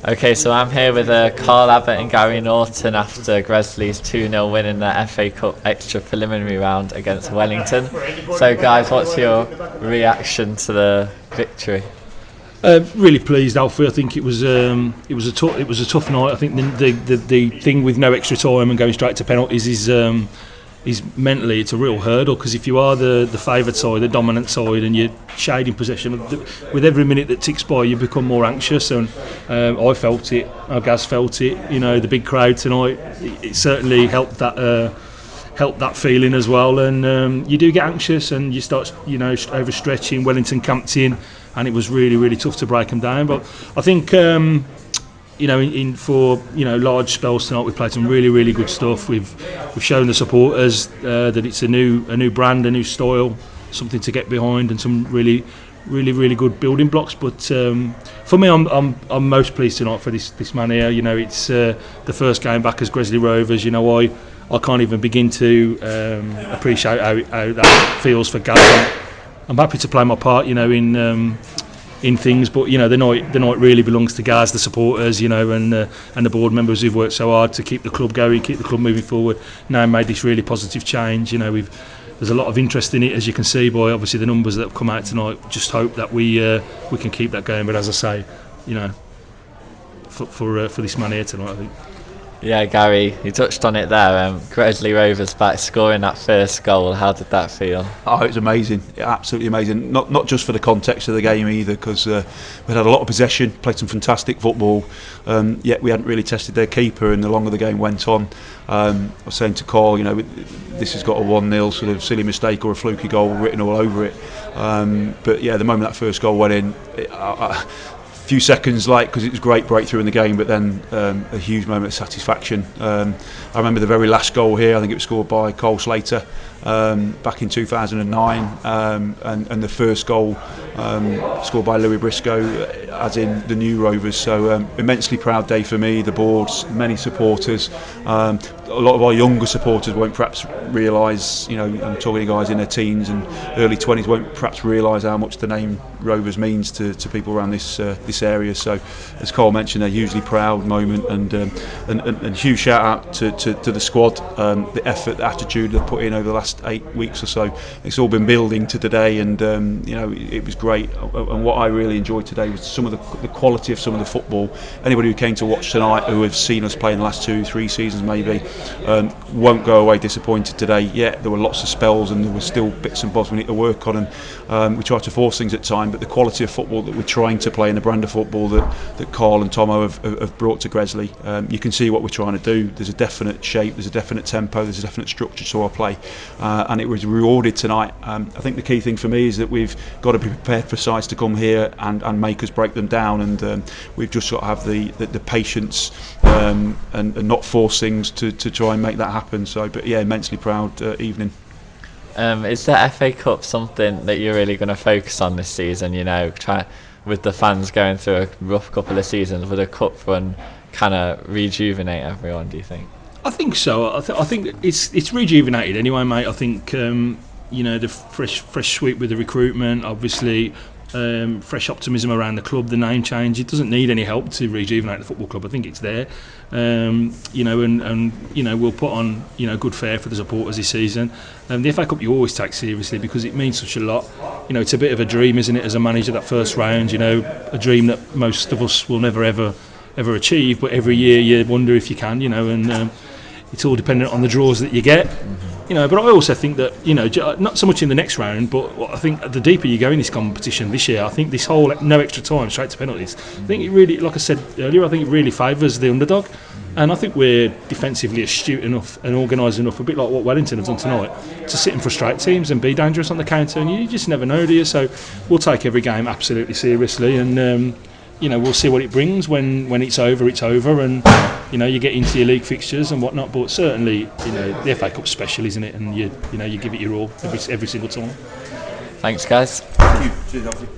Okay, so I'm here with Carl, Abbott and Gary Norton after Gresley's 2-0 win in the FA Cup extra preliminary round against Wellington. So guys, what's your reaction to the victory? Really pleased, Alfie. I think it was a tough night. I think the thing with no extra time and going straight to penalties is mentally it's a real hurdle, because if you are the favoured side, the dominant side, and you're shading possession, with every minute that ticks by you become more anxious, and I felt it, our Gaz felt it, the big crowd tonight, it certainly helped that feeling as well, and you do get anxious and you start overstretching. Wellington camped in and it was really, really tough to break them down, but I think for large spells tonight, we've played some really, really good stuff. We've shown the supporters that it's a new brand, a new style, something to get behind, and some really, really, really good building blocks. But for me, I'm most pleased tonight for this man here. It's the first game back as Gresley Rovers. I can't even begin to appreciate how that feels for Gaz. I'm happy to play my part, in things, but the night really belongs to Gaz, the supporters, and the board members who've worked so hard to keep the club going, keep the club moving forward. Now made this really positive change. There's a lot of interest in it, as you can see by obviously the numbers that have come out tonight. Just hope that we can keep that going. But as I say, for this man here tonight, I think. Yeah, Gary, you touched on it there. Gresley Rovers back scoring that first goal. How did that feel? Oh, it was amazing, absolutely amazing. Not just for the context of the game either, because we had a lot of possession, played some fantastic football. Yet we hadn't really tested their keeper, and the longer the game went on, I was saying to Carl, this has got a 1-0 sort of silly mistake or a fluky goal written all over it. But yeah, the moment that first goal went in, few seconds late because it was a great breakthrough in the game, but then a huge moment of satisfaction. I remember the very last goal here, I think it was scored by Cole Slater back in 2009, and the first goal scored by Louis Briscoe, as in the new Rovers. So immensely proud day for me, the boards, many supporters. A lot of our younger supporters won't perhaps realise, I'm talking to guys in their teens and early 20s, won't perhaps realise how much the name Rovers means to people around this area. So as Carl mentioned, a hugely proud moment, and huge shout out to the squad, the effort, the attitude they've put in over the last 8 weeks or so. It's all been building to today, and it was great. And what I really enjoyed today was some of the quality of some of the football. Anybody who came to watch tonight, who have seen us play in the last 2-3 seasons maybe, won't go away disappointed today. Yeah, there were lots of spells and there were still bits and bobs we need to work on, and we try to force things at time, but the quality of football that we're trying to play and the brand of football that Carl and Tomo have brought to Gresley, you can see what we're trying to do. There's a definite shape, there's a definite tempo, there's a definite structure to our play, and it was rewarded tonight. I think the key thing for me is that we've got to be prepared for sides to come here and make us break them down, and we've just got to have the patience and not force things to try and make that happen. So, but yeah, immensely proud evening. Is the FA Cup something that you're really going to focus on this season? Try with the fans going through a rough couple of seasons, would a cup run kind of rejuvenate everyone, do you think? I think so. I think it's rejuvenated anyway, mate. I think the fresh sweep with the recruitment, obviously. Fresh optimism around the club, the name change. It doesn't need any help to rejuvenate the football club. I think it's there, and we'll put on good fare for the supporters this season. The FA Cup you always take seriously because it means such a lot. It's a bit of a dream, isn't it, as a manager, that first round. A dream that most of us will never ever achieve, but every year you wonder if you can. And it's all dependent on the draws that you get. But I also think that not so much in the next round, but I think the deeper you go in this competition this year, I think this whole no extra time straight to penalties, I think it really, like I said earlier, I think it really favours the underdog, and I think we're defensively astute enough and organised enough, a bit like what Wellington have done tonight, to sit and frustrate teams and be dangerous on the counter, and you just never know, do you? So we'll take every game absolutely seriously, and we'll see what it brings when it's over, and you get into your league fixtures and whatnot. But certainly, the FA Cup's special, isn't it? And you give it your all every single time. Thanks, guys. Thank you.